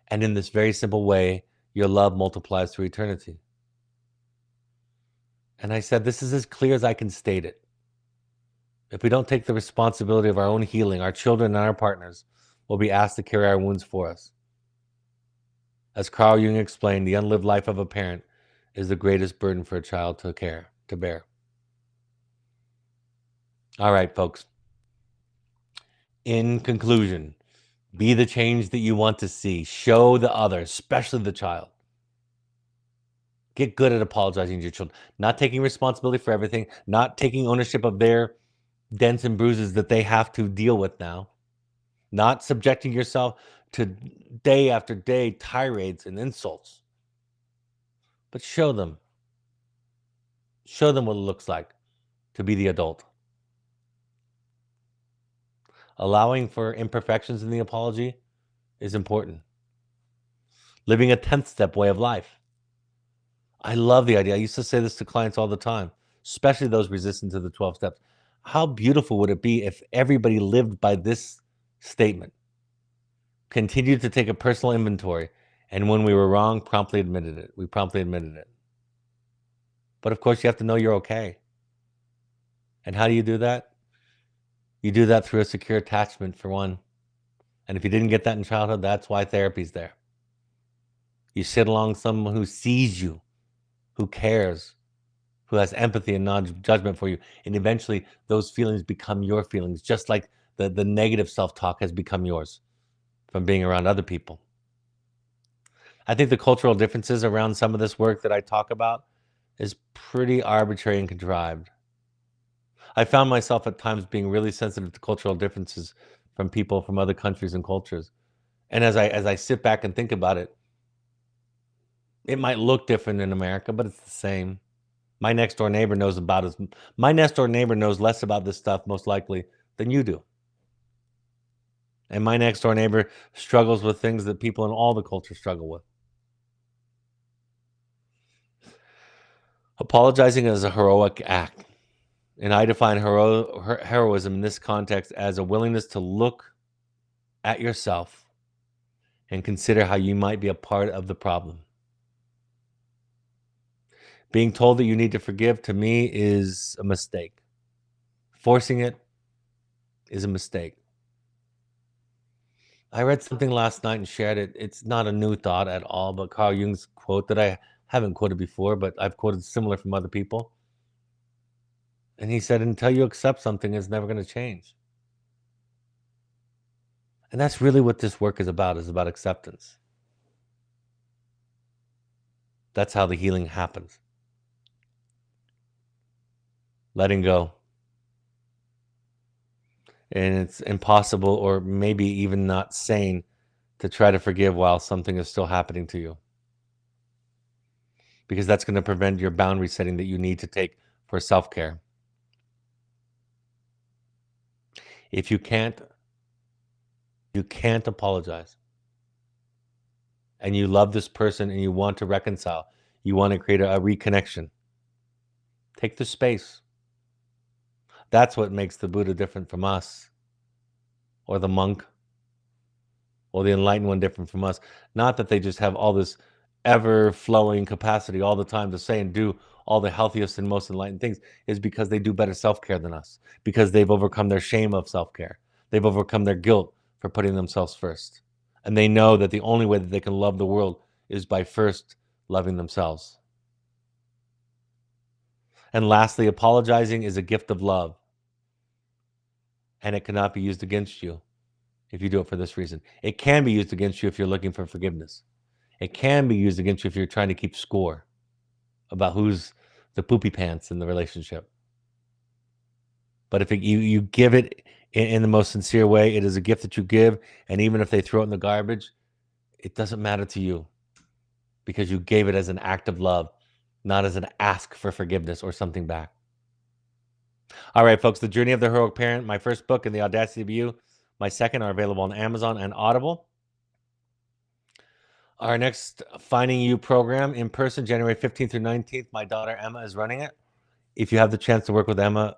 and in this very simple way, your love multiplies through eternity. And I said, this is as clear as I can state it. If we don't take the responsibility of our own healing, our children and our partners will be asked to carry our wounds for us. As Carl Jung explained, the unlived life of a parent is the greatest burden for a child to bear. All right, folks. In conclusion, be the change that you want to see. Show the other, especially the child. Get good at apologizing to your children, not taking responsibility for everything, not taking ownership of their dents and bruises that they have to deal with now, not subjecting yourself to day after day tirades and insults, but show them what it looks like to be the adult. Allowing for imperfections in the apology is important. Living a 10th step way of life. I love the idea. I used to say this to clients all the time, especially those resistant to the 12 steps. How beautiful would it be if everybody lived by this statement? Continued to take a personal inventory, and when we were wrong, promptly admitted it. We promptly admitted it. But of course, you have to know you're okay. And how do you do that? You do that through a secure attachment, for one. And if you didn't get that in childhood, that's why therapy's there. You sit along someone who sees you, who cares, who has empathy and non-judgment for you. And eventually those feelings become your feelings, just like the negative self-talk has become yours from being around other people. I think the cultural differences around some of this work that I talk about is pretty arbitrary and contrived. I found myself at times being really sensitive to cultural differences from people from other countries and cultures. And as I sit back and think about it, it might look different in America, but it's the same. My next door neighbor knows less about this stuff, most likely, than you do. And my next door neighbor struggles with things that people in all the cultures struggle with. Apologizing is a heroic act. And I define heroism in this context as a willingness to look at yourself and consider how you might be a part of the problem. Being told that you need to forgive, to me, is a mistake. Forcing it is a mistake. I read something last night and shared it. It's not a new thought at all, but Carl Jung's quote that I haven't quoted before, but I've quoted similar from other people. And he said, until you accept something, it's never going to change. And that's really what this work is about acceptance. That's how the healing happens. Letting go. And it's impossible, or maybe even not sane, to try to forgive while something is still happening to you. Because that's going to prevent your boundary setting that you need to take for self-care. If you can't apologize, and you love this person and you want to reconcile, you want to create a reconnection, take the space. That's what makes the Buddha different from us, or the monk, or the enlightened one different from us. Not that they just have all this ever-flowing capacity all the time to say and do all the healthiest and most enlightened things, is because they do better self-care than us, because they've overcome their shame of self-care. They've overcome their guilt for putting themselves first. And they know that the only way that they can love the world is by first loving themselves. And lastly, apologizing is a gift of love. And it cannot be used against you if you do it for this reason. It can be used against you if you're looking for forgiveness. It can be used against you if you're trying to keep score about who's the poopy pants in the relationship. But if you give it in the most sincere way, it is a gift that you give. And even if they throw it in the garbage, it doesn't matter to you, because you gave it as an act of love, not as an ask for forgiveness or something back. All right, folks, The Journey of the Heroic Parent, my first book, and The Audacity to Be You, my second, are available on Amazon and Audible. Our next Finding You program, in person, January 15th through 19th, my daughter Emma is running it. If you have the chance to work with Emma,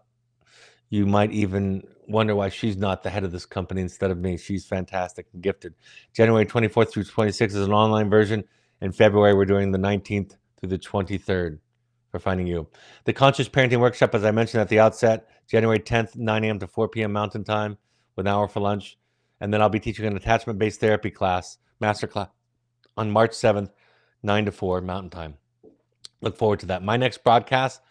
you might even wonder why she's not the head of this company instead of me. She's fantastic and gifted. January 24th through 26th is an online version. In February, we're doing the 19th through the 23rd for Finding You. The Conscious Parenting Workshop, as I mentioned at the outset, January 10th, 9 a.m. to 4 p.m. Mountain Time, with an hour for lunch. And then I'll be teaching an attachment-based therapy class, master class, on March 7th, 9 to 4 Mountain Time. Look forward to that. My next broadcast,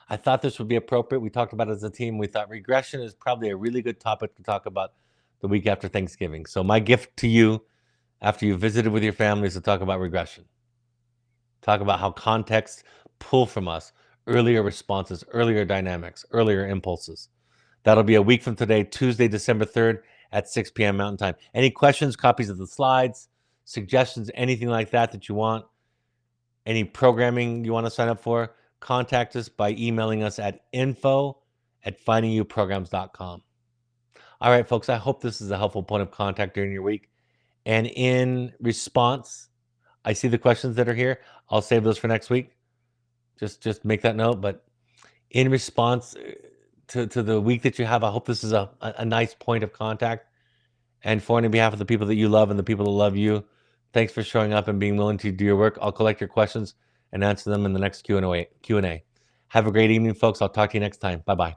I thought this would be appropriate. We talked about it as a team. We thought regression is probably a really good topic to talk about the week after Thanksgiving. So my gift to you, after you've visited with your family, is to talk about regression. Talk about how contexts pull from us earlier responses, earlier dynamics, earlier impulses. That'll be a week from today, Tuesday, December 3rd at 6 p.m. Mountain Time. Any questions, copies of the slides, suggestions, anything like that that you want, any programming you want to sign up for, contact us by emailing us at info@findingyouprograms.com. All right, folks, I hope this is a helpful point of contact during your week. And in response, I see the questions that are here. I'll save those for next week. Just make that note. But in response to the week that you have, I hope this is a nice point of contact. And for on behalf of the people that you love and the people that love you, thanks for showing up and being willing to do your work. I'll collect your questions and answer them in the next Q&A. Have a great evening, folks. I'll talk to you next time. Bye-bye.